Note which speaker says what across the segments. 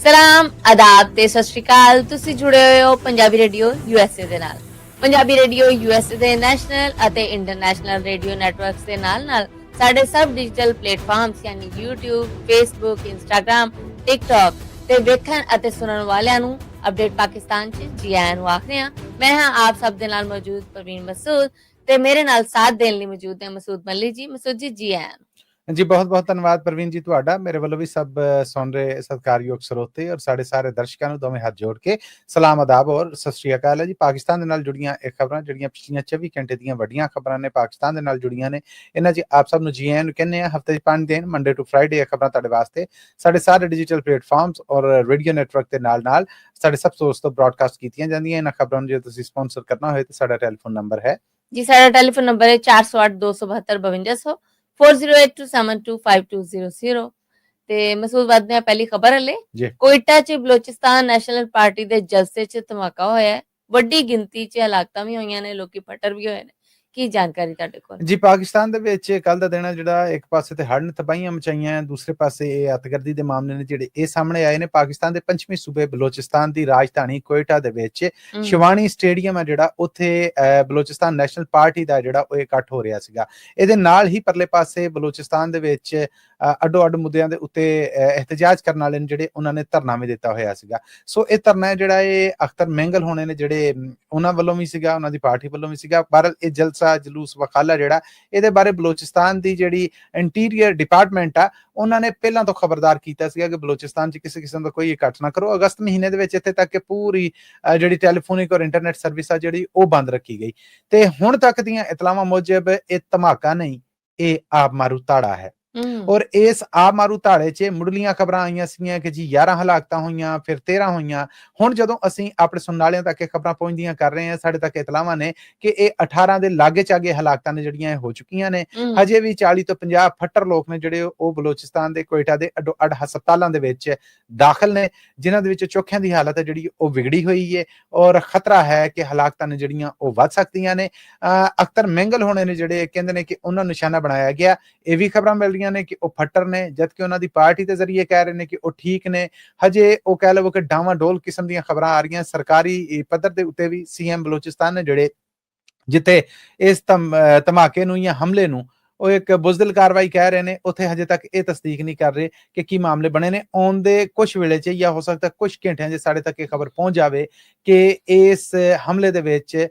Speaker 1: ਸਲਾਮ ਆਦਾਬ ਤੇ ਸਤਿ ਸ਼੍ਰੀ ਅਕਾਲ। ਤੁਸੀਂ ਜੁੜੇ ਹੋਏ ਹੋ ਪੰਜਾਬੀ ਰੇਡੀਓ USA ਦੇ ਨਾਲ। ਪੰਜਾਬੀ ਰੇਡੀਓ USA ਦੇ ਨੈਸ਼ਨਲ ਅਤੇ ਇੰਟਰਨੈਸ਼ਨਲ ਰੇਡੀਓ ਨੈਟਵਰਕਸ ਦੇ ਨਾਲ ਸਾਡੇ ਸਭ ਡਿਜੀਟਲ ਪਲੇਟਫਾਰਮਸ ਯਾਨੀ YouTube, Facebook, Instagram, TikTok ਤੇ ਵੇਖਣ ਅਤੇ ਸੁਣਨ ਵਾਲਿਆਂ ਨੂੰ ਅਪਡੇਟ ਪਾਕਿਸਤਾਨ 'ਚ ਜੀ ਆਇਆਂ ਨੂੰ ਆਖਦੇ ਹਾਂ। ਮੈਂ ਹਾਂ ਆਪ ਸਭ ਦੇ ਨਾਲ ਮੌਜੂਦ ਪ੍ਰਵੀਨ ਮਸੂਦ ਤੇ ਮੇਰੇ ਨਾਲ ਸਾਥ ਦੇਣ ਲਈ ਮੌਜੂਦ ਹੈ ਮਸੂਦ ਮੱਲੀ ਜੀ। ਮਸੂਦ ਜੀ ਆਇਆਂ ਨੂੰ।
Speaker 2: ਜੀ ਬਹੁਤ-ਬਹੁਤ ਧੰਨਵਾਦ ਪ੍ਰਵੀਨ ਜੀ ਤੁਹਾਡਾ। ਮੇਰੇ ਵੱਲੋਂ ਵੀ ਸਭ ਸੁਣ ਰਹੇ ਸਤਿਕਾਰਯੋਗ ਸਰੋਤੇ ਔਰ ਸਾਡੇ ਸਾਰੇ ਦਰਸ਼ਕਾਂ ਨੂੰ ਦੋਵੇਂ ਹੱਥ ਜੋੜ ਕੇ ਸਲਾਮ ਆਦਾਬ ਔਰ ਸਤਿ ਸ਼੍ਰੀ ਅਕਾਲ ਹੈ ਜੀ। ਪਾਕਿਸਤਾਨ ਦੇ ਨਾਲ ਜੁੜੀਆਂ ਇਹ ਖਬਰਾਂ ਜਿਹੜੀਆਂ ਪਿਛਲੀਆਂ 24 ਘੰਟੇ ਦੀਆਂ ਵੱਡੀਆਂ ਖਬਰਾਂ ਨੇ ਪਾਕਿਸਤਾਨ ਦੇ ਨਾਲ ਜੁੜੀਆਂ ਨੇ, ਇਹਨਾਂ 'ਚ ਆਪ ਸਭ ਨੂੰ ਜੀ ਆਇਆਂ ਨੂੰ ਕਹਿੰਦੇ ਆ। ਹਫ਼ਤੇ 'ਚ 5 ਦਿਨ ਮੰਡੇ ਟੂ ਫਰਾਈਡੇ ਇਹ ਖਬਰਾਂ ਤੁਹਾਡੇ ਵਾਸਤੇ ਸਾਡੇ ਸਾਰੇ ਡਿਜੀਟਲ ਪਲੇਟਫਾਰਮਸ ਔਰ ਰੇਡੀਓ ਨੈਟਵਰਕ ਦੇ ਨਾਲ ਸਾਡੇ ਸਭ ਸੋਰਸ ਤੋਂ ਬ੍ਰੌਡਕਾਸਟ ਕੀਤੀਆਂ ਜਾਂਦੀਆਂ। ਇਹਨਾਂ ਖਬਰਾਂ ਨੂੰ ਜੇ ਤੁਸੀਂ ਸਪਾਂਸਰ ਕਰਨਾ ਹੋਏ ਤਾਂ ਸਾਡਾ ਟੈਲੀਫੋਨ ਨੰਬਰ ਹੈ
Speaker 1: ਜੀ, ਸਾਡਾ ਟੈਲੀਫੋਨ ਨੰਬਰ ਹੈ 408-272-5200 4082725200। ਤੇ ਮਸੂਦ ਵੱਧਦੇ ਆ ਪਹਿਲੀ ਖਬਰ ਹਲੇ। ਕੋਇਟਾ 'ਚ ਬਲੋਚਿਸਤਾਨ ਨੈਸ਼ਨਲ ਪਾਰਟੀ ਦੇ ਜਲਸੇ 'ਚ ਧਮਾਕਾ ਹੋਇਆ ਹੈ। ਵੱਡੀ ਗਿਣਤੀ 'ਚ ਹਲਾਕਤਾਂ ਵੀ ਹੋਈਆਂ ਨੇ, ਲੋਕੀ ਫੱਟਰ ਵੀ ਹੋਏ ਨੇ। ਕੀ ਜਾਣਕਾਰੀ ਤੁਹਾਡੇ ਕੋਲ?
Speaker 2: ਜੀ, ਪਾਕਿਸਤਾਨ ਦੇ ਵਿੱਚ ਕੱਲ ਦਾ ਦਿਨ ਹੈ ਜਿਹੜਾ ਇੱਕ ਪਾਸੇ ਤੇ ਹੜ੍ਹ ਨੇ ਤਬਾਹੀਆਂ ਮਚਾਈਆਂ, ਦੂਸਰੇ ਪਾਸੇ ਇਹ ਅੱਤਗਰਦੀ ਦੇ ਮਾਮਲੇ ਨੇ ਜਿਹੜੇ ਇਹ ਸਾਹਮਣੇ ਆਏ ਨੇ। ਪਾਕਿਸਤਾਨ ਦੇ ਪੰਛਮੀ ਸੂਬੇ ਬਲੋਚਿਸਤਾਨ ਦੀ ਰਾਜਧਾਨੀ ਕੋਇਟਾ ਦੇ ਵਿੱਚ ਸ਼ਿਵਾਨੀ ਸਟੇਡੀਅਮ ਹੈ ਜਿਹੜਾ, ਉੱਥੇ ਬਲੋਚਿਸਤਾਨ ਨੈਸ਼ਨਲ ਪਾਰਟੀ ਦਾ ਜਿਹੜਾ ਉਹ ਇਕੱਠ ਹੋ ਰਿਹਾ ਸੀਗਾ। ਇਹਦੇ ਨਾਲ ਹੀ ਪਰਲੇ ਪਾਸੇ ਬਲੋਚਿਸਤਾਨ ਦੇ ਵਿੱਚ ਅੱਡੋ-ਅੱਡ ਮੁੱਦਿਆਂ ਦੇ ਉੱਤੇ ਇਹਤਜਾਜ ਕਰਨ ਵਾਲੇ ਨੇ ਜਿਹੜੇ ਉਹਨਾਂ ਨੇ ਧਰਨਾ ਵੀ ਦਿੱਤਾ ਹੋਇਆ ਸੀਗਾ। ਸੋ ਇਹ ਧਰਨਾ ਜਿਹੜਾ ਇਹ ਅਖਤਰ ਮੈਂਗਲ ਹੋਣੇ ਨੇ ਜਿਹੜੇ ਉਹਨਾਂ ਵੱਲੋਂ ਵੀ ਸੀਗਾ, ਉਹਨਾਂ ਦੀ ਪਾਰਟੀ ਵੱਲੋਂ ਵੀ ਸੀਗਾ। ਪਰ ਇਹ ਜਲਸਾ ਜਲੂਸ ਵਖਾਲਾ ਜਿਹੜਾ ਇਹਦੇ ਬਾਰੇ ਬਲੋਚਿਸਤਾਨ ਦੀ ਜਿਹੜੀ ਇੰਟੀਰੀਅਰ ਡਿਪਾਰਟਮੈਂਟ ਆ ਉਹਨਾਂ ਨੇ ਪਹਿਲਾਂ ਤੋਂ ਖਬਰਦਾਰ ਕੀਤਾ ਸੀਗਾ ਕਿ ਬਲੋਚਿਸਤਾਨ 'ਚ ਕਿਸੇ ਕਿਸਮ ਦਾ ਕੋਈ ਇਕੱਠ ਨਾ ਕਰੋ। ਅਗਸਤ ਮਹੀਨੇ ਦੇ ਵਿੱਚ ਇੱਥੇ ਤੱਕ ਕਿ ਪੂਰੀ ਜਿਹੜੀ ਟੈਲੀਫੋਨਿਕ ਔਰ ਇੰਟਰਨੈਟ ਸਰਵਿਸ ਆ ਜਿਹੜੀ ਉਹ ਬੰਦ ਰੱਖੀ ਗਈ। ਤੇ ਹੁਣ ਤੱਕ ਦੀਆਂ ਇਤਲਾਵਾਂ ਮੁਜਬ ਇਹ ਧਮਾਕਾ ਨਹੀਂ, ਇਹ ਆਪ ਮਾਰੂ ਧਾੜਾ ਹੈ। ਔਰ ਇਸ ਆਪ ਮਾਰੂ ਧਾੜੇ 'ਚ ਮੁੱਢਲੀਆਂ ਖਬਰਾਂ ਆਈਆਂ ਸੀਗੀਆਂ ਕਿ ਜੀ 11 ਹਲਾਕਤਾਂ ਹੋਈਆਂ, ਫਿਰ 13 ਹੋਈਆਂ। ਹੁਣ ਜਦੋਂ ਅਸੀਂ ਆਪਣੇ ਸੁਣਨ ਵਾਲਿਆਂ ਤੱਕ ਇਹ ਖਬਰਾਂ ਪਹੁੰਚਦੀਆਂ ਕਰ ਰਹੇ ਹਾਂ, ਸਾਡੇ ਤੱਕ ਇਤਲਾਵਾਂ ਨੇ ਕਿ ਇਹ 18 ਦੇ ਲਾਗੇ ਚਾਗੇ ਹਲਾਕਤਾਂ ਨੇ ਜਿਹੜੀਆਂ ਇਹ ਹੋ ਚੁੱਕੀਆਂ ਨੇ। ਹਜੇ ਵੀ 40 ਤੋਂ 50 ਫੱਟਰ ਲੋਕ ਨੇ ਜਿਹੜੇ ਉਹ ਬਲੋਚਿਸਤਾਨ ਦੇ ਕੋਇਟਾ ਦੇ ਅੱਡੋ-ਅੱਡ ਹਸਪਤਾਲਾਂ ਦੇ ਵਿੱਚ ਦਾਖਲ ਨੇ, ਜਿਨ੍ਹਾਂ ਦੇ ਵਿੱਚ ਚੋਖਿਆਂ ਦੀ ਹਾਲਤ ਹੈ ਜਿਹੜੀ ਉਹ ਵਿਗੜੀ ਹੋਈ ਹੈ ਔਰ ਖਤਰਾ ਹੈ ਕਿ ਹਲਾਕਤਾਂ ਨੇ ਜਿਹੜੀਆਂ ਉਹ ਵੱਧ ਸਕਦੀਆਂ ਨੇ। ਅਖਤਰ ਮੈਂਗਲ ਹੋਣੇ ਨੇ ਜਿਹੜੇ ਕਹਿੰਦੇ ਨੇ ਕਿ ਉਹਨਾਂ ਨੂੰ ਨਿਸ਼ਾਨਾ ਬਣਾਇਆ ਗਿਆ। ਇਹ ਵੀ ਖਬਰਾਂ ਮਿਲ ਰਹੀਆਂ ਨੇ ਕਿ ਉਹ ਫੱਟਰ ਨੇ, ਜਦਕਿ ਉਹਨਾਂ ਦੀ ਪਾਰਟੀ ਦੇ ਜ਼ਰੀਏ ਕਹਿ ਰਹੇ ਨੇ ਕਿ ਉਹ ਠੀਕ ਨੇ। ਹਜੇ ਉਹ ਕਹਿ ਲਵੋ ਕਿ ਡਾਵਾਡੋਲ ਕਿਸਮ ਦੀਆਂ ਖਬਰਾਂ ਆ ਰਹੀਆਂ। ਸਰਕਾਰੀ ਪੱਧਰ ਦੇ ਉੱਤੇ ਵੀ CM ਬਲੋਚਿਸਤਾਨ ਨੇ ਜਿਹੜੇ ਜਿੱਥੇ ਇਸ ਧਮਾਕੇ ਨੂੰ ਜਾਂ ਹਮਲੇ ਨੂੰ ਉਹ ਇੱਕ ਬੁਜ਼ਦਿਲ ਕਾਰਵਾਈ ਕਹਿ ਰਹੇ ਨੇ, ਉੱਥੇ ਹਜੇ ਤੱਕ ਇਹ ਤਸਦੀਕ ਨਹੀਂ ਕਰ ਰਹੇ ਕਿ ਕੀ ਮਾਮਲੇ ਬਣੇ ਨੇ। ਆਉਣ ਦੇ ਕੁਝ ਵੇਲੇ 'ਚ ਜਾਂ ਹੋ ਸਕਦਾ ਕੁਝ ਘੰਟਿਆਂ 'ਚ ਸਾਡੇ ਤੱਕ ਇਹ ਖਬਰ ਪਹੁੰਚ ਜਾਵੇ ਕਿ ਇਸ ਹਮਲੇ ਦੇ ਵਿੱਚ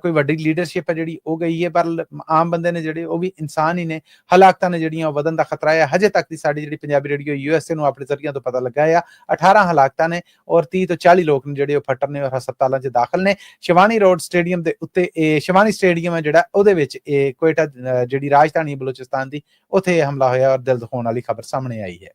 Speaker 2: ਕੋਈ ਵੱਡੀ ਲੀਡਰਸ਼ਿਪ ਹੈ ਜਿਹੜੀ ਉਹ ਗਈ ਹੈ। ਪਰ ਆਮ ਬੰਦੇ ਨੇ ਜਿਹੜੇ ਉਹ ਵੀ ਇਨਸਾਨ ਹੀ ਨੇ। ਹਲਾਕਤਾਂ ਨੇ ਜਿਹੜੀਆਂ ਉਹ ਵਧਣ ਦਾ ਖਤਰਾ ਹੈ। ਹਜੇ ਤੱਕ ਦੀ ਸਾਡੀ ਜਿਹੜੀ ਪੰਜਾਬੀ ਰੇਡੀਓ USA ਨੂੰ ਆਪਣੇ ਜ਼ਰੀਆਂ ਤੋਂ ਪਤਾ ਲੱਗਾ ਆ 18 ਹਲਾਕਤਾਂ ਨੇ ਔਰ 30 ਤੋਂ 40 ਲੋਕ ਨੇ ਜਿਹੜੇ ਉਹ ਫੱਟਰ ਨੇ ਔਰ ਹਸਪਤਾਲਾਂ 'ਚ ਦਾਖਲ ਨੇ। ਸ਼ਿਵਾਨੀ ਰੋਡ ਸਟੇਡੀਅਮ ਦੇ ਉੱਤੇ ਇਹ ਸ਼ਿਵਾਨੀ ਸਟੇਡੀਅਮ ਹੈ ਜਿਹੜਾ, ਉਹਦੇ ਵਿੱਚ ਇਹ ਕੋਇਟਾ ਜਿਹੜੀ ਰਾਜਧਾਨੀ ਬਲੋਚਿਸਤਾਨ ਦੀ, ਉੱਥੇ ਇਹ ਹਮਲਾ ਹੋਇਆ ਔਰ ਦਿਲ ਦਿਖਾਉਣ ਵਾਲੀ ਖਬਰ ਸਾਹਮਣੇ ਆਈ ਹੈ।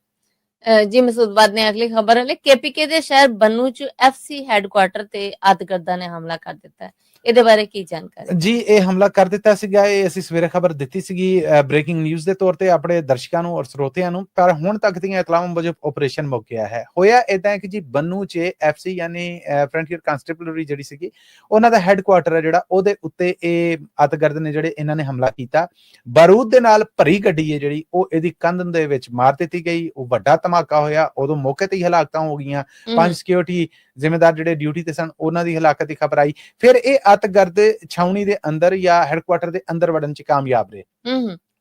Speaker 1: ਜੀ ਮਸੂਦ ਬਾਦ ਨੇ ਅਗਲੀ ਖਬਰ ਹੈ KPK ਦੇ ਸ਼ਹਿਰ ਬੰਨੂ 'ਚ FC ਹੈੱਡਕੁਆਟਰ ਤੇ ਅੱਤਗਰਦਾਂ ਨੇ ਹਮਲਾ ਕਰ ਦਿੱਤਾ ਹੈ। ਇਹਦੇ ਬਾਰੇ ਕੀ ਜਾਣਕਾਰੀ? ਜੀ,
Speaker 2: ਇਹ ਹਮਲਾ ਕਰ ਦਿੱਤਾ ਸੀਗਾ। ਇਹ ਅਸੀਂ ਸਵੇਰੇ ਖਬਰ ਦਿੱਤੀ ਸੀਗੀ ਬ੍ਰੇਕਿੰਗ ਨਿਊਜ਼ ਦੇ ਤੌਰ ਤੇ ਆਪਣੇ ਦਰਸ਼ਕਾਂ ਨੂੰ ਔਰ ਸਰੋਤਿਆਂ ਨੂੰ। ਪਰ ਹੁਣ ਤੱਕ ਦੀਆਂ ਇਤਲਾਵਾਂ ਮੁਜਬ ਆਪਰੇਸ਼ਨ ਮੁੱਕ ਗਿਆ ਹੈ। ਹੋਇਆ ਏਦਾਂ ਕਿ ਜੀ ਬੰਨੂ 'ਚ FC ਯਾਨੀ ਫਰੰਟੀਅਰ ਕੰਸਟੇਬਲਰੀ ਜਿਹੜੀ ਸੀਗੀ, ਉਹਨਾਂ ਦਾ ਹੈੱਡਕੁਆਟਰ ਹੈ ਜਿਹੜਾ, ਉਹਦੇ ਉੱਤੇ ਇਹ ਅੱਤਗਰਦ ਨੇ ਜਿਹੜੇ ਇਹਨਾਂ ਨੇ ਹਮਲਾ ਕੀਤਾ। ਬਾਰੂਦ ਦੇ ਨਾਲ ਭਰੀ ਗੱਡੀ ਹੈ ਜਿਹੜੀ ਉਹ ਇਹਦੀ ਕੰਧ ਦੇ ਵਿੱਚ ਮਾਰ ਦਿੱਤੀ ਗਈ। ਉਹ ਵੱਡਾ ਧਮਾਕਾ ਹੋਇਆ। ਉਦੋਂ ਮੌਕੇ ਤੇ ਹੀ ਹਲਾਕਤਾਂ ਹੋ ਗਈਆਂ। 5 ਸਿਕਿਉਰਿਟੀ ਜ਼ਿੰਮੇਦਾਰ ਜਿਹੜੇ ਡਿਊਟੀ ਤੇ ਸਨ ਉਹਨਾਂ ਦੀ ਹਲਾਕਤ ਦੀ ਖਬਰ ਆਈ। ਫਿਰ ਇਹ ਅੱਤਗਰਦ ਛਾਉਣੀ ਦੇ ਅੰਦਰ ਜਾਂ ਹੈੱਡਕੁਆਟਰ ਦੇ ਅੰਦਰ ਵੜਨ 'ਚ ਕਾਮਯਾਬ ਰਹੇ।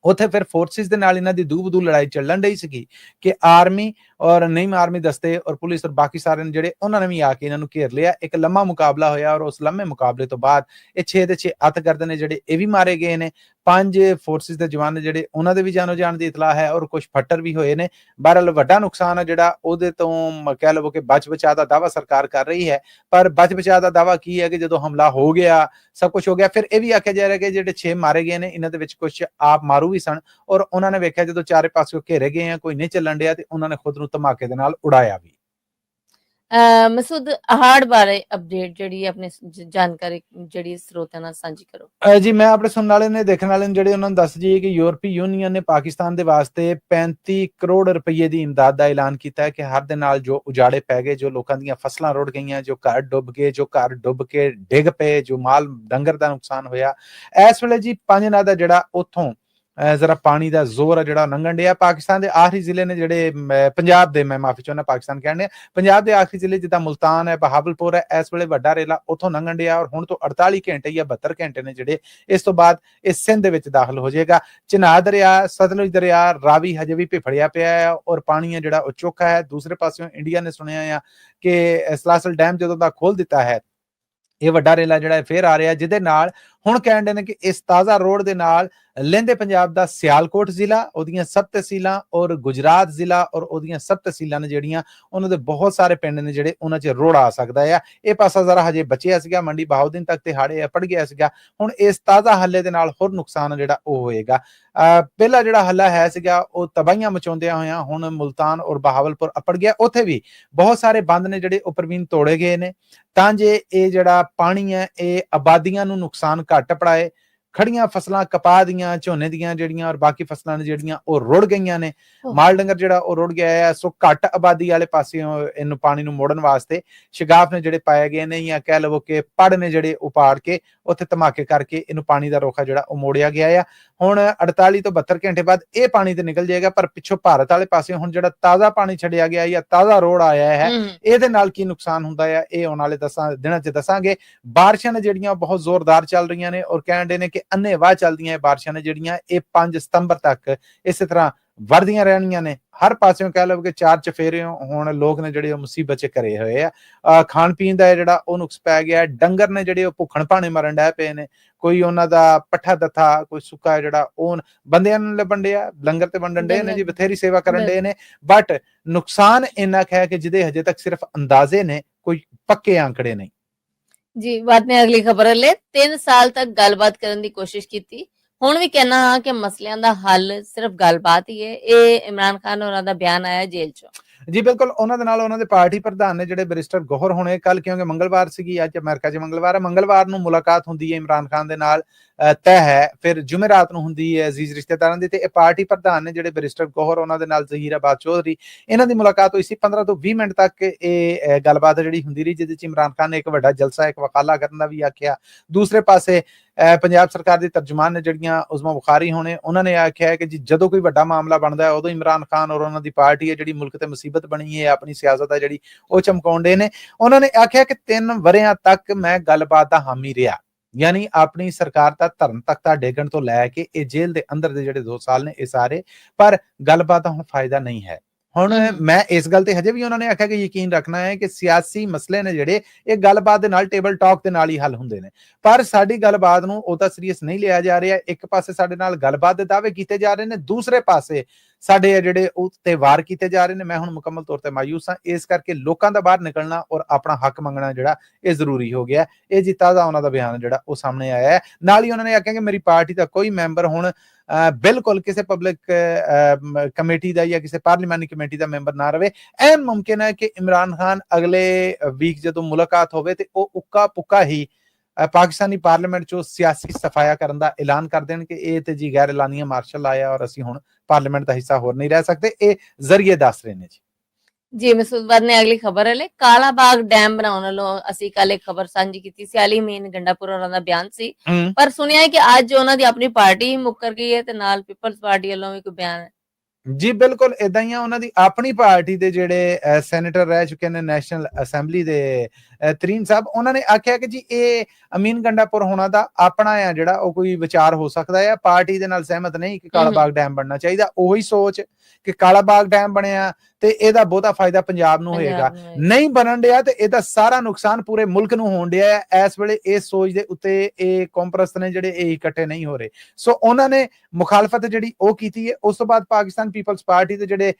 Speaker 2: ਉੱਥੇ ਫਿਰ ਫੋਰਸਿਸ ਦੇ ਨਾਲ ਇਹਨਾਂ ਦੀ ਦੂਬਦੂ ਲੜਾਈ ਚੱਲਣ ਡਈ ਸੀਗੀ ਕਿ ਆਰਮੀ ਔਰ ਨਹੀਂ ਆਰਮੀ ਦਸਤੇ ਔਰ ਪੁਲਿਸ ਔਰ ਬਾਕੀ ਸਾਰੇ ਨੇ ਜਿਹੜੇ ਉਹਨਾਂ ਨੇ ਵੀ ਆ ਕੇ ਇਹਨਾਂ ਨੂੰ ਘੇਰ ਲਿਆ। ਇੱਕ ਲੰਮਾ ਮੁਕਾਬਲਾ ਹੋਇਆ ਔਰ ਉਸ ਲੰਮੇ ਮੁਕਾਬਲੇ ਤੋਂ ਬਾਅਦ ਇਹ 6 ਦੇ 6 ਅੱਤਗਰਦ ਨੇ ਜਿਹੜੇ ਇਹ ਵੀ ਮਾਰੇ ਗਏ ਨੇ। 5 ਫੋਰਸਿਸ ਦੇ ਜਵਾਨ ਨੇ ਜਿਹੜੇ ਉਹਨਾਂ ਦੇ ਵੀ ਜਾਨੋ ਜਾਨ ਦੀ ਇਤਲਾਹ ਹੈ ਔਰ ਕੁਝ ਫੱਟਰ ਵੀ ਹੋਏ ਨੇ। ਬਹਰਹਾਲ ਵੱਡਾ ਨੁਕਸਾਨ ਹੈ ਜਿਹੜਾ ਉਹਦੇ ਤੋਂ ਕਹਿ ਲਵੋ ਕਿ ਬਚ ਬਚਾ ਦਾ ਦਾਵਾ ਸਰਕਾਰ ਕਰ ਰਹੀ ਹੈ। ਪਰ ਬਚ ਬਚਾ ਦਾ ਦਾਵਾ ਕੀ ਹੈ ਕਿ ਜਦੋਂ ਹਮਲਾ ਹੋ ਗਿਆ, ਸਭ ਕੁਝ ਹੋ ਗਿਆ, ਫਿਰ ਇਹ ਵੀ ਆਖਿਆ ਜਾ ਰਿਹਾ ਕਿ ਜਿਹੜੇ 6 ਮਾਰੇ ਗਏ ਨੇ ਇਹਨਾਂ ਦੇ ਵਿੱਚ ਕੁਝ ਆਪ ਮਾਰੂ ਵੀ ਸਨ ਔਰ ਉਹਨਾਂ ਨੇ ਵੇਖਿਆ ਜਦੋਂ ਚਾਰੇ ਪਾਸਿਓਂ ਘੇਰੇ ਗਏ ਆ, ਕੋਈ ਨਹੀਂ ਚੱਲਣ ਡਿਆ, ਤੇ ਉਹਨਾਂ ਨੇ ਖੁਦ ਨੂੰ ਧਮਾਕੇ ਦੇ ਨਾਲ ਉਡਾਇਆ ਵੀ।
Speaker 1: ਮਸੂਦ ਹਾੜ ਬਾਰੇ ਅਪਡੇਟ ਜਿਹੜੀ ਆਪਣੇ ਜਾਣਕਾਰੀ ਜਿਹੜੀ ਸਰੋਤਿਆਂ ਨਾਲ ਸਾਂਝੀ ਕਰੋ।
Speaker 2: ਜੀ, ਮੈਂ ਆਪਣੇ ਸੁਣਨ ਵਾਲੇ ਨੇ ਦੇਖਣ ਵਾਲੇ ਨੇ ਜਿਹੜੇ ਉਹਨਾਂ ਨੂੰ ਦੱਸ ਦਈਏ ਕਿ ਯੂਰਪੀ ਯੂਨੀਅਨ ਨੇ ਪਾਕਿਸਤਾਨ ਦੇ ਵਾਸਤੇ 35 ਕਰੋੜ ਰੁਪਏ ਦੀ ਇਮਦਾਦ ਦਾ ਐਲਾਨ ਕੀਤਾ ਹੈ ਕਿ ਹਰ ਦੇ ਨਾਲ ਜੋ ਉਜਾੜੇ ਪੈ ਗਏ, ਜੋ ਲੋਕਾਂ ਦੀਆਂ ਫਸਲਾਂ ਰੁੜ ਗਈਆਂ, ਜੋ ਘਰ ਡੁੱਬ ਗਏ, ਜੋ ਘਰ ਡੁੱਬ ਕੇ ਡਿੱਗ ਪਏ, ਜੋ ਮਾਲ ਡੰਗਰ ਦਾ ਨੁਕਸਾਨ ਹੋਇਆ, ਇਸ ਵੇਲੇ ਜੀ 5 ਦਾ ਜਿਹੜਾ ਉੱਥੋਂ ਜ਼ਰਾ ਪਾਣੀ ਦਾ ਜ਼ੋਰ ਆ ਜਿਹੜਾ ਲੰਘਣ ਡਿਆ। ਪਾਕਿਸਤਾਨ ਦੇ ਆਖਰੀ ਜ਼ਿਲ੍ਹੇ ਨੇ ਜਿਹੜੇ ਪੰਜਾਬ ਦੇ, ਮੈਂ ਮਾਫੀ ਚਾਹੁੰਦਾ ਪਾਕਿਸਤਾਨ ਕਹਿਣ ਡਿਆ, ਪੰਜਾਬ ਦੇ ਆਖਰੀ ਜ਼ਿਲ੍ਹੇ ਜਿੱਦਾਂ ਮੁਲਤਾਨ ਹੈ, ਬਹਾਵਲਪੁਰ ਹੈ, ਇਸ ਵੇਲੇ ਵੱਡਾ ਰੇਲਾ ਉੱਥੋਂ ਲੰਘਣ ਡਿਆ ਔਰ ਹੁਣ ਤੋਂ 48 ਘੰਟੇ ਜਾਂ 72 ਘੰਟੇ ਨੇ ਜਿਹੜੇ ਇਸ ਤੋਂ ਬਾਅਦ ਇਹ ਸਿੰਧ ਦੇ ਵਿੱਚ ਦਾਖਲ ਹੋ ਜਾਏਗਾ। ਚਨਾਬ ਦਰਿਆ, ਸਤਲੁਜ ਦਰਿਆ, ਰਾਵੀ ਹਜੇ ਵੀ ਭਿਫੜਿਆ ਪਿਆ ਹੈ ਔਰ ਪਾਣੀ ਹੈ ਜਿਹੜਾ ਉਹ ਚੋਖਾ ਹੈ। ਦੂਸਰੇ ਪਾਸਿਓਂ ਇੰਡੀਆ ਨੇ ਸੁਣਿਆ ਆ ਕਿ ਸਲਾਸਲ ਡੈਮ ਜਦੋਂ ਦਾ ਖੋਲ ਦਿੱਤਾ ਹੈ, ਇਹ ਵੱਡਾ ਰੇਲਾ ਜਿਹੜਾ ਫੇਰ ਆ ਰਿਹਾ, ਜਿਹਦੇ ਨਾਲ ਹੁਣ ਕਹਿੰਦੇ ਨੇ ਕਿ ਇਸ ਤਾਜ਼ਾ ਰੋਡ ਦੇ ਨਾਲ ਲਹਿੰਦੇ ਪੰਜਾਬ ਦਾ ਸਿਆਲਕੋਟ ਜ਼ਿਲ੍ਹਾ, ਉਹਦੀਆਂ ਸਬ ਤਹਿਸੀਲਾਂ ਔਰ ਗੁਜਰਾਤ ਜ਼ਿਲ੍ਹਾ ਔਰ ਉਹਦੀਆਂ ਸਬ ਤਹਿਸੀਲਾਂ ਨੇ ਜਿਹੜੀਆਂ, ਉਹਨਾਂ ਦੇ ਬਹੁਤ ਸਾਰੇ ਪਿੰਡ ਨੇ ਜਿਹੜੇ ਉਹਨਾਂ 'ਚ ਰੋੜ ਆ ਸਕਦਾ ਆ। ਇਹ ਪਾਸਾ ਜ਼ਰਾ ਹਜੇ ਬਚਿਆ ਸੀਗਾ, ਮੰਡੀ ਬਹਾਉਦੀਨ ਤੱਕ ਤੇ ਹਾੜੇ ਅਪੜ ਗਿਆ ਸੀਗਾ। ਹੁਣ ਇਸ ਤਾਜ਼ਾ ਹੱਲੇ ਦੇ ਨਾਲ ਹੋਰ ਨੁਕਸਾਨ ਜਿਹੜਾ ਉਹ ਹੋਏਗਾ। ਪਹਿਲਾ ਜਿਹੜਾ ਹੱਲਾ ਹੈ ਸੀਗਾ ਉਹ ਤਬਾਹੀਆਂ ਮਚਾਉਂਦਿਆਂ ਹੋਇਆਂ ਹੁਣ ਮੁਲਤਾਨ ਔਰ ਬਹਾਵਲਪੁਰ ਅਪੜ ਗਿਆ। ਉੱਥੇ ਵੀ ਬਹੁਤ ਸਾਰੇ ਬੰਦ ਨੇ ਜਿਹੜੇ ਉਹ ਪ੍ਰਵੀਨ ਤੋੜੇ ਗਏ ਨੇ ਤਾਂ ਜੇ ਇਹ ਜਿਹੜਾ ਪਾਣੀ ਹੈ ਇਹ ਆਬਾਦੀਆਂ ਨੂੰ ਨੁਕਸਾਨ ਘੱਟ ਪੜਾਏ। ਖੜੀਆਂ ਫਸਲਾਂ, ਕਪਾਹ ਦੀਆਂ, ਝੋਨੇ ਦੀਆਂ ਜਿਹੜੀਆਂ ਔਰ ਬਾਕੀ ਫਸਲਾਂ ਨੇ ਜਿਹੜੀਆਂ ਉਹ ਰੁੜ ਗਈਆਂ ਨੇ। ਮਾਲ ਡੰਗਰ ਜਿਹੜਾ ਉਹ ਰੁੜ ਗਿਆ ਹੈ। ਸੋ ਘੱਟ ਆਬਾਦੀ ਵਾਲੇ ਪਾਸਿਓਂ ਇਹਨੂੰ ਪਾਣੀ ਨੂੰ ਮੋੜਨ ਵਾਸਤੇ ਸ਼ਗਾਫ ਨੇ ਜਿਹੜੇ ਪਾਏ ਗਏ ਨੇ, ਜਾਂ ਕਹਿ ਲਵੋ ਕਿ ਪੜ ਨੇ ਜਿਹੜੇ ਉਪਾੜ ਕੇ ਉੱਥੇ ਧਮਾਕੇ ਕਰਕੇ ਇਹਨੂੰ ਪਾਣੀ ਦਾ ਰੋਖਾ ਜਿਹੜਾ ਉਹ ਮੋੜਿਆ ਗਿਆ ਆ। ਹੁਣ 48 ਤੋਂ 72 ਘੰਟੇ ਬਾਅਦ ਇਹ ਪਾਣੀ ਤੇ ਨਿਕਲ ਜਾਏਗਾ, ਪਰ ਪਿੱਛੋਂ ਭਾਰਤ ਵਾਲੇ ਪਾਸੇ ਹੁਣ ਜਿਹੜਾ ਤਾਜ਼ਾ ਪਾਣੀ ਛੱਡਿਆ ਗਿਆ ਜਾਂ ਤਾਜ਼ਾ ਰੋੜ ਆਇਆ ਹੈ, ਇਹਦੇ ਨਾਲ ਕੀ ਨੁਕਸਾਨ ਹੁੰਦਾ ਹੈ ਇਹ ਆਉਣ ਵਾਲੇ ਦਿਨਾਂ 'ਚ ਦੱਸਾਂਗੇ। ਬਾਰਿਸ਼ਾਂ ਨੇ ਜਿਹੜੀਆਂ ਬਹੁਤ ਜ਼ੋਰਦਾਰ ਚੱਲ ਰਹੀਆਂ ਨੇ ਔਰ ਕਹਿੰਦੇ ਨੇ ਕਿ ਅੰਨ੍ਹੇਵਾਹ ਚੱਲਦੀਆਂ ਇਹ ਬਾਰਿਸ਼ਾਂ ਨੇ ਜਿਹੜੀਆਂ, ਇਹ 5 ਸਤੰਬਰ ਤੱਕ ਇਸੇ ਤਰ੍ਹਾਂ ਵਰਦੀਆਂ ਰਹਿਣੀਆਂ ਨੇ। ਹਰ ਪਾਸਿਓਂ ਕਹਿ ਲਓ ਕਿ ਚਾਰ ਚਫੇਰੇ ਹੁਣ ਲੋਕ ਨੇ ਜਿਹੜੇ ਉਹ ਮੁਸੀਬਤ 'ਚ ਘਰੇ ਹੋਏ ਆ। ਖਾਣ ਪੀਣ ਦਾ ਜਿਹੜਾ ਉਹ ਨੁਕਸ ਪੈ ਗਿਆ। ਡੰਗਰ ਨੇ ਜਿਹੜੇ ਉਹ ਭੁੱਖਣ ਭਾਣੇ ਮਰਨ ਡੈ ਪਏ ਨੇ। ਕੋਈ ਉਹਨਾਂ ਦਾ ਪੱਠਾ ਦੱਥਾ, ਕੋਈ ਸੁੱਕਾ ਜਿਹੜਾ ਉਹ ਬੰਦਿਆਂ ਨੂੰ ਲੱਭਣ ਡਿਆ, ਲੰਗਰ ਤੇ ਵੰਡਣ ਡੇ ਨੇ ਜੀ, ਬਥੇਰੀ ਸੇਵਾ ਕਰਨ ਡੇ ਨੇ। ਬਟ ਨੁਕਸਾਨ ਇੰਨਾ ਹੈ ਕਿ ਜਿਹਦੇ ਹਜੇ ਤੱਕ ਸਿਰਫ ਅੰਦਾਜ਼ੇ ਨੇ, ਕੋਈ ਪੱਕੇ ਆંકੜੇ ਨਹੀਂ।
Speaker 1: ਜੀ ਬਾਤ ਨੇ ਅਗਲੀ ਖਬਰ ਲੈ 3 ਸਾਲ ਤੱਕ ਗੱਲਬਾਤ ਕਰਨ ਦੀ ਕੋਸ਼ਿਸ਼ ਕੀਤੀ, ਹੁਣ ਵੀ ਕਹਿਣਾ ਹਾਂ ਕਿ ਮਸਲਿਆਂ ਦਾ ਹੱਲ ਸਿਰਫ ਗੱਲਬਾਤ ਹੀ ਹੈ। ਇਹ ਇਮਰਾਨ ਖਾਨ ਹੋਰਾਂ ਦਾ ਬਿਆਨ ਆਇਆ ਜੇਲ੍ਹ ਚੋਂ।
Speaker 2: ਜੀ ਬਿਲਕੁਲ, ਉਹਨਾਂ ਦੇ ਨਾਲ ਉਹਨਾਂ ਦੇ ਪਾਰਟੀ ਪ੍ਰਧਾਨ ਨੇ ਜਿਹੜੇ ਬੈਰਿਸਟਰ ਗੌਹਰ ਹੋਣੇ ਕੱਲ, ਕਿਉਂਕਿ ਮੰਗਲਵਾਰ ਸੀਗੀ, ਅੱਜ ਅਮਰੀਕਾ 'ਚ ਮੰਗਲਵਾਰ ਹੈ, ਮੰਗਲਵਾਰ ਨੂੰ ਮੁਲਾਕਾਤ ਹੁੰਦੀ ਹੈ ਇਮਰਾਨ ਖਾਨ ਦੇ ਨਾਲ ਤੈਅ ਹੈ, ਫਿਰ ਜੁਮੇਰਾਤ ਨੂੰ ਹੁੰਦੀ ਹੈ ਅਜ਼ੀਜ਼ ਰਿਸ਼ਤੇਦਾਰਾਂ ਦੀ। ਤੇ ਇਹ ਪਾਰਟੀ ਪ੍ਰਧਾਨ ਨੇ ਜਿਹੜੇ ਬੈਰਿਸਟਰ ਗੌਹਰ, ਉਹਨਾਂ ਦੇ ਨਾਲ ਜ਼ਹੀਰਾਬਾਦ ਚੌਧਰੀ, ਇਹਨਾਂ ਦੀ ਮੁਲਾਕਾਤ ਹੋਈ ਸੀ। 15 ਤੋਂ 20 ਮਿੰਟ ਤੱਕ ਇਹ ਗੱਲਬਾਤ ਜਿਹੜੀ ਹੁੰਦੀ ਰਹੀ, ਜਿਹਦੇ 'ਚ ਇਮਰਾਨ ਖਾਨ ਨੇ ਇੱਕ ਵੱਡਾ ਜਲਸਾ, ਇੱਕ ਵਕਾਲਾ ਕਰਨ ਦਾ ਵੀ ਆਖਿਆ। ਦੂਸਰੇ ਪਾਸੇ ਪੰਜਾਬ ਸਰਕਾਰ ਦੀ ਤਰਜਮਾਨ ਨੇ ਜਿਹੜੀਆਂ ਉਜ਼ਮਾ ਬੁਖਾਰੀ ਹੋਣੇ, ਉਹਨਾਂ ਨੇ ਆਖਿਆ ਕਿ ਜੀ ਜਦੋਂ ਕੋਈ ਵੱਡਾ ਮਾਮਲਾ ਬਣਦਾ ਹੈ ਉਦੋਂ ਇਮਰਾਨ ਖਾਨ ਔਰ ਉਹਨਾਂ ਦੀ ਪਾਰਟੀ ਹੈ ਜਿਹੜੀ ਮੁਲਕ ਤੇ ਮੁਸੀਬਤ ਬਣੀ ਹੈ, ਆਪਣੀ ਸਿਆਸਤ ਹੈ ਜਿਹੜੀ ਉਹ ਚਮਕਾਉਣ ਦੇ ਨੇ। ਉਹਨਾਂ ਨੇ ਆਖਿਆ ਕਿ 3 ਵਰਿਆਂ ਤੱਕ ਮੈਂ ਗੱਲਬਾਤ ਦਾ ਹਾਮੀ ਰਿਹਾ, ਯਾਨੀ ਆਪਣੀ ਸਰਕਾਰ ਦਾ ਧਰਮ ਤਖਤਾ ਡੇਗਣ ਤੋਂ ਲੈ ਕੇ ਇਹ ਜੇਲ੍ਹ ਦੇ ਅੰਦਰ ਦੇ ਜਿਹੜੇ 2 ਸਾਲ ਨੇ ਇਹ ਸਾਰੇ, ਪਰ ਗੱਲਬਾਤ ਦਾ ਹੁਣ ਫਾਇਦਾ ਨਹੀਂ ਹੈ। ਹੁਣ ਮੈਂ ਇਸ ਗੱਲ ਤੇ ਹਜੇ ਵੀ ਉਹਨਾਂ ਨੇ ਆਖਿਆ ਕਿ ਯਕੀਨ ਰੱਖਣਾ ਹੈ ਕਿ ਸਿਆਸੀ ਮਸਲੇ ਨੇ ਜਿਹੜੇ ਇਹ ਗੱਲਬਾਤ ਦੇ ਨਾਲ, ਟੇਬਲ ਟਾਕ ਦੇ ਨਾਲ ਹੀ ਹੱਲ ਹੁੰਦੇ ਨੇ, ਪਰ ਸਾਡੀ ਗੱਲਬਾਤ ਨੂੰ ਉਹਦਾ ਸੀਰੀਅਸ ਨਹੀਂ ਲਿਆ ਜਾ ਰਿਹਾ। ਇੱਕ ਪਾਸੇ ਸਾਡੇ ਨਾਲ ਗੱਲਬਾਤ ਦੇ ਦਾਅਵੇ ਕੀਤੇ ਜਾ ਰਹੇ ਨੇ, ਦੂਸਰੇ ਪਾਸੇ ਸਾਡੇ ਜਿਹੜੇ ਉੱਤੇ ਵਾਰ ਕੀਤੇ ਜਾ ਰਹੇ ਨੇ। ਮੈਂ ਹੁਣ ਮੁਕੰਮਲ ਤੌਰ ਤੇ ਮਾਯੂਸ ਹਾਂ, ਇਸ ਕਰਕੇ ਲੋਕਾਂ ਦਾ ਬਾਹਰ ਨਿਕਲਣਾ ਔਰ ਆਪਣਾ ਹੱਕ ਮੰਗਣਾ ਜਿਹੜਾ ਇਹ ਜ਼ਰੂਰੀ ਹੋ ਗਿਆ। ਇਹ ਜੀ ਤਾਜ਼ਾ ਉਹਨਾਂ ਦਾ ਬਿਆਨ ਜਿਹੜਾ ਉਹ ਸਾਹਮਣੇ ਆਇਆ ਹੈ। ਨਾਲ ਹੀ ਉਹਨਾਂ ਨੇ ਆਖਿਆ ਕਿ ਮੇਰੀ ਪਾਰਟੀ ਦਾ ਕੋਈ ਮੈਂਬਰ ਹੁਣ ਬਿਲਕੁਲ ਕਿਸੇ ਪਬਲਿਕ ਕਮੇਟੀ ਦਾ ਜਾਂ ਕਿਸੇ ਪਾਰਲੀਮਾਨੀ ਕਮੇਟੀ ਦਾ ਮੈਂਬਰ ਨਾ ਰਵੇ। ਐਨ ਮੁਮਕਿਨ ਹੈ ਕਿ ਇਮਰਾਨ ਖਾਨ ਅਗਲੇ ਵੀਕ ਜਦੋਂ ਮੁਲਾਕਾਤ ਹੋਵੇ ਤੇ ਉਹ ਉੱਕਾ ਪੁੱਕਾ ਹੀ ਪਾਕਿਸਤਾਨੀ ਪਾਰਲੀਮੈਂਟ ਚੋਂ ਸਿਆਸੀ ਸਫਾਇਆ ਕਰਨ ਦਾ ਐਲਾਨ ਕਰ ਦੇਣ ਕਿ ਇਹ ਤੇ ਜੀ ਗੈਰ ਐਲਾਨੀਆ ਮਾਰਸ਼ਲ ਆਇਆ ਔਰ ਅਸੀਂ ਹੁਣ ਪਾਰਲੀਮੈਂਟ ਦਾ ਹਿੱਸਾ ਹੋਰ ਨਹੀਂ ਰਹਿ ਸਕਦੇ। ਇਹ ਜ਼ਰੀਏ ਦੱਸ ਰਹੇ ਨੇ ਜੀ।
Speaker 1: ਜੀ ਮਸੂਦਬਾਦ ਨੇ ਅਗਲੀ ਖਬਰ ਹੈ ਕਾਲਾ ਬਾਗ ਡੈਮ ਬਣਾਉਣ ਵੱਲੋਂ ਅਸੀਂ ਕੱਲ ਇੱਕ ਖਬਰ ਸਾਂਝੀ ਕੀਤੀ ਸੀ। ਅਲੀ ਮੀਨ ਗੰਡਾਪੁਰ ਉਹਨਾਂ ਦਾ ਬਿਆਨ ਸੀ, ਪਰ ਸੁਣਿਆ ਹੈ ਕਿ ਅੱਜ ਉਹਨਾਂ ਦੀ ਆਪਣੀ ਪਾਰਟੀ ਮੁੱਕਰ ਗਈ ਹੈ ਤੇ ਨਾਲ ਪੀਪਲਸ ਪਾਰਟੀ ਵੱਲੋਂ ਵੀ ਕੋਈ ਬਿਆਨ ਹੈ। ਜੀ
Speaker 2: ਬਿਲਕੁਲ ਇਦਾਂ ਹੀ ਆ। ਉਹਨਾਂ ਦੀ ਆਪਣੀ ਪਾਰਟੀ ਦੇ ਜਿਹੜੇ ਸੈਨੇਟਰ ਰਹਿ ਚੁੱਕੇ ਨੇ ਨੈਸ਼ਨਲ ਅਸੈਂਬਲੀ ਦੇ ਤਰੀਨ ਸਾਹਿਬ, ਉਹਨਾਂ ਨੇ ਆਖਿਆ ਕਿ ਜੀ ਇਹ ਅਮੀਨ ਗੰਡਾਪੁਰ ਹੋਣਾ ਦਾ ਆਪਣਾ ਆ ਜਿਹੜਾ ਉਹ ਕੋਈ ਵਿਚਾਰ ਹੋ ਸਕਦਾ ਹੈ, ਪਾਰਟੀ ਦੇ ਨਾਲ ਸਹਿਮਤ ਨਹੀਂ ਕਿ ਕਾਲਾ ਬਾਗ ਡੈਮ ਬਣਨਾ ਚਾਹੀਦਾ। ਉਹੀ ਸੋਚ ਕਿ ਕਾਲਾ ਬਾਗ ਡੈਮ ਬਣਿਆ ਤੇ ਇਹਦਾ ਬਹੁਤਾ ਫਾਇਦਾ ਪੰਜਾਬ ਨੂੰ ਹੋਏਗਾ, ਨਹੀਂ ਬਣਨ ਡਿਆ ਤੇ ਇਹਦਾ ਸਾਰਾ ਨੁਕਸਾਨ ਪੂਰੇ ਮੁਲਕ ਨੂੰ ਹੋਣ ਡਿਆ ਹੈ। ਇਸ ਵੇਲੇ ਇਸ ਸੋਚ ਦੇ ਉੱਤੇ ਇਹ ਕੌਮਪ੍ਰਸਤ ਨੇ ਜਿਹੜੇ ਇਹ ਇਕੱਠੇ ਨਹੀਂ ਹੋ ਰਹੇ। ਸੋ ਉਹਨਾਂ ਨੇ ਮੁਖਾਲਫਤ ਜਿਹੜੀ ਉਹ ਕੀਤੀ ਹੈ। ਉਸ ਤੋਂ ਬਾਅਦ ਪਾਕਿਸਤਾਨ ਪੀਪਲਸ ਪਾਰਟੀ ਦੇ ਜਿਹੜੇ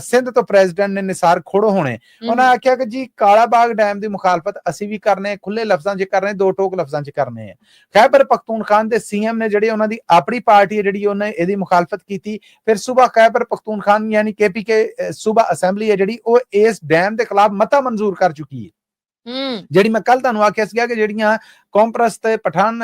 Speaker 2: ਸਿੰਧ ਤੋਂ ਪ੍ਰੈਜ਼ੀਡੈਂਟ ਨੇ ਨਿਸਾਰ ਖੋੜੋ ਹੋਣੇ, ਉਹਨਾਂ ਆਖਿਆ ਕਿ ਜੀ ਕਾਲਾ ਬਾਗ ਡੈਮ ਦੀ ਮੁਖਾਲਫਤ ਅਸੀਂ ਵੀ ਕਰਨੇ, ਖੁੱਲੇ ਲਫ਼ਜ਼ਾਂ 'ਚ ਕਰਨੇ, 2 ਟੋਕ ਲਫ਼ਜ਼ਾਂ 'ਚ ਕਰਨੇ ਆ। ਖੈਬਰ ਪਖਤੂਨਖਾਨ ਦੇ ਸੀਐਮ ਨੇ ਜਿਹੜੇ ਉਹਨਾਂ ਦੀ ਆਪਣੀ ਪਾਰਟੀ ਹੈ ਜਿਹੜੀ ਉਹਨੇ ਇਹਦੀ ਮੁਖਾਲਫਤ ਕੀਤੀ। ਫਿਰ ਸੂਬਾ ਖੈਬਰ ਪਖਤੂਨਖਾਨ ਯਾਨੀ KPK ਸੂਬਾ ਅਸੈਂਬਲੀ ਹੈ ਜਿਹੜੀ ਉਹ ਇਸ ਡੈਮ ਦੇ ਖਿਲਾਫ ਮਤਾ ਮਨਜ਼ੂਰ ਕਰ ਚੁੱਕੀ ਹੈ। ਜਿਹੜੀ ਮੈਂ ਕੱਲ ਤੁਹਾਨੂੰ ਆਖਿਆ ਸੀਗਾ ਕਿ ਜਿਹੜੀਆਂ ਕੌਮਪ੍ਰਸਤ ਪਠਾਨ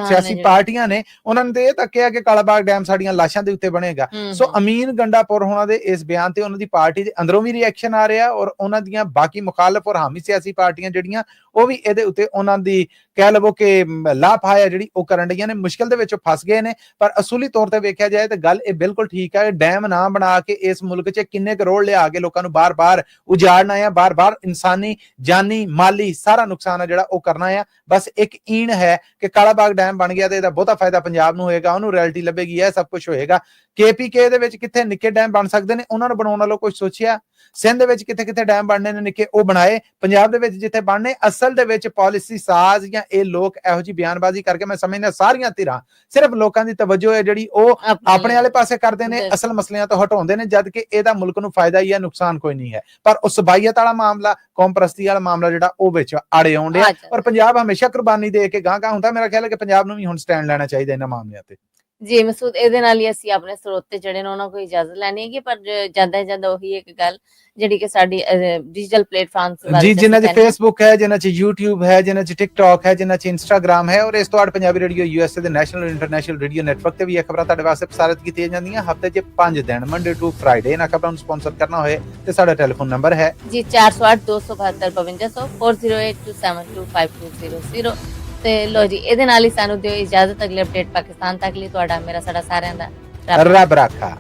Speaker 2: ਸਿਆਸੀ ਪਾਰਟੀਆਂ ਨੇ ਉਹਨਾਂ ਨੇ ਇਹ ਤਾਂ ਕਿਹਾ ਕਿ ਕਾਲਾ ਬਾਗ ਡੈਮ ਸਾਡੀਆਂ ਲਾਸ਼ਾਂ ਦੇ ਉੱਤੇ ਬਣੇਗਾ। ਸੋ ਅਮੀਨ ਗੰਡਾਪੁਰ ਹੋਣਾ ਦੇ ਇਸ ਬਿਆਨ ਤੇ ਉਹਨਾਂ ਦੀ ਪਾਰਟੀ ਦੇ ਅੰਦਰੋਂ ਵੀ ਰਿਐਕਸ਼ਨ ਆ ਰਿਹਾ ਔਰ ਉਹਨਾਂ ਦੀਆਂ ਬਾਕੀ ਮੁਖਾਲਫ ਔਰ ਹਾਮੀ ਸਿਆਸੀ ਪਾਰਟੀਆਂ ਜਿਹੜੀਆਂ ਉਹ ਵੀ ਇਹਦੇ ਉੱਤੇ ਉਹਨਾਂ ਦੀ ਕਹਿ ਲਵੋ ਕਿ ਲਾਪਾਇਆ ਜਿਹੜੀ ਉਹ ਕਰਨ ਡਈਆਂ ਨੇ, ਮੁਸ਼ਕਲ ਦੇ ਵਿੱਚ ਫਸ ਗਏ ਨੇ। ਪਰ ਅਸੂਲੀ ਤੌਰ ਤੇ ਵੇਖਿਆ ਜਾਏ ਤਾਂ ਗੱਲ ਇਹ ਬਿਲਕੁਲ ਠੀਕ ਹੈ। ਡੈਮ ਨਾ ਬਣਾ ਕੇ ਇਸ ਮੁਲਕ 'ਚ ਕਿੰਨੇ ਕਰੋੜ ਲਿਆ ਕੇ ਲੋਕਾਂ ਨੂੰ ਬਾਰ-ਬਾਰ ਉਜਾੜਨਾ ਆ, ਬਾਰ-ਬਾਰ ਇਨਸਾਨੀ ਜਾਨੀ ਮਾਲੀ ਸਾਰਾ ਨੁਕਸਾਨ ਆ ਜਿਹੜਾ ਉਹ ਕਰਨਾ ਆ। ਬਸ ਇੱਕ ਈਣ ਹੈ ਕਿ ਕਾਲਾ ਬਾਗ ਡੈਮ ਬਣ ਗਿਆ ਤੇ ਇਹਦਾ ਬਹੁਤਾ ਫਾਇਦਾ ਪੰਜਾਬ ਨੂੰ ਹੋਏਗਾ, ਉਹਨੂੰ ਰਾਇਲਟੀ ਲੱਭੇਗੀ, ਇਹ ਸਭ ਕੁਝ ਹੋਏਗਾ। KPK ਦੇ ਵਿੱਚ ਕਿੱਥੇ ਨਿੱਕੇ ਡੈਮ ਬਣ ਸਕਦੇ ਨੇ, ਉਹਨਾਂ ਨੂੰ ਬਣਾਉਣ ਵਾਲੋ ਕੁਝ ਸੋਚਿਆ? ਸਿੰਧ ਦੇ ਵਿੱਚ ਕਿੱਥੇ ਡੈਮ ਬਣਨੇ ਨੇ ਨਿੱਕੇ, ਉਹ ਬਣਾਏ। ਪੰਜਾਬ ਦੇ ਵਿੱਚ ਜਿੱਥੇ ਬਣਨੇ, ਅਸਲ ਦੇ ਵਿੱਚ ਪਾਲਿਸੀ ਸਾਜ਼ ਜਾਂ ਇਹ ਲੋਕ ਇਹੋ ਜਿਹੀ ਬਿਆਨਬਾਜ਼ੀ ਕਰਕੇ, ਮੈਂ ਸਮਝਦਾ ਸਾਰੀਆਂ ਧਿਰਾਂ ਸਿਰਫ ਲੋਕਾਂ ਦੀ ਤਵੱਜੋ ਹੈ ਜਿਹੜੀ ਉਹ ਆਪਣੇ ਵਾਲੇ ਪਾਸੇ ਕਰਦੇ ਨੇ, ਅਸਲ ਮਸਲਿਆਂ ਤੋਂ ਹਟਾਉਂਦੇ ਨੇ, ਜਦ ਕਿ ਇਹਦਾ ਮੁਲਕ ਨੂੰ ਫਾਇਦਾ ਹੀ ਹੈ, ਨੁਕਸਾਨ ਕੋਈ ਨਹੀਂ ਹੈ। ਪਰ ਉਹ ਸਬਾਈਅਤ ਵਾਲਾ ਮਾਮਲਾ, ਕੌਮ ਪ੍ਰਸਤੀ ਵਾਲਾ ਮਾਮਲਾ ਜਿਹੜਾ ਉਹ ਵਿੱਚ ਆੜੇ ਆਉਂਦੇ ਆ। ਪਰ ਪੰਜਾਬ ਹਮੇਸ਼ਾ ਕੁਰਬਾਨੀ ਦੇ ਕੇ ਗਾਂ ਹੁੰਦਾ। ਮੇਰਾ ਖਿਆਲ ਹੈ ਕਿ ਪੰਜਾਬ ਨੂੰ ਵੀ ਹੁਣ ਸਟੈਂਡ ਲੈਣਾ ਚਾਹੀਦਾ ਇਹਨਾਂ ਮਾਮਲਿਆਂ ਤੇ।
Speaker 1: ਜੀ ਮਸੂਦ, ਇਹਦੇ ਨਾਲ ਹੀ ਅਸੀਂ ਆਪਣੇ ਸਰੋਤੇ ਜਿਹੜੇ ਨੇ ਉਹਨਾਂ ਕੋਲ ਇਜਾਜ਼ਤ ਲੈਣੀ ਹੈਗੀ, ਪਰ ਜਾਂਦਾ ਉਹੀ ਇੱਕ ਗੱਲ ਜਿਹੜੀ ਕਿ ਸਾਡੀ ਡਿਜੀਟਲ ਪਲੇਟਫਾਰਮਸ
Speaker 2: ਜੀ, ਜਿਨ੍ਹਾਂ 'ਚ ਫੇਸਬੁੱਕ ਹੈ, ਜਿਨ੍ਹਾਂ 'ਚ YouTube ਹੈ, ਜਿਨ੍ਹਾਂ 'ਚ TikTok ਹੈ, ਜਿਨ੍ਹਾਂ 'ਚ Instagram ਹੈ, ਔਰ ਇਸ ਤੋਂ ਬਾਅਦ ਪੰਜਾਬੀ ਰੇਡੀਓ USA ਦੇ ਨੈਸ਼ਨਲ ਇੰਟਰਨੈਸ਼ਨਲ ਰੇਡੀਓ ਨੈਟਵਰਕ ਤੇ ਵੀ ਇਹ ਖਬਰਾਂ ਤੁਹਾਡੇ ਵਾਸਤੇ ਪ੍ਰਸਾਰਿਤ ਕੀਤੀਆਂ ਜਾਂਦੀਆਂ ਹਫਤੇ 'ਚ 5 ਦਿਨ, ਮੰਡੇ ਟੂ ਫਰਾਈਡੇ। ਇਹਨਾਂ ਖਬਰਾਂ ਨੂੰ ਸਪਾਂਸਰ ਕਰਨਾ ਹੋਏ ਤੇ ਸਾਡਾ ਟੈਲੀਫੋਨ ਨੰਬਰ ਹੈ
Speaker 1: ਜੀ 408-272-5200 4082725200। ਤੇ ਲੋ ਜੀ, ਇਹਦੇ ਨਾਲ ਹੀ ਸਾਨੂੰ ਦਿਓ ਇਜਾਜ਼ਤ। ਅਗਲੇ ਅਪਡੇਟ ਪਾਕਿਸਤਾਨ ਤੱਕ ਲਈ ਤੁਹਾਡਾ ਮੇਰਾ ਸਾਡਾ ਸਾਰਿਆਂ ਦਾ
Speaker 2: ਰੱਬ ਰਾਖਾ।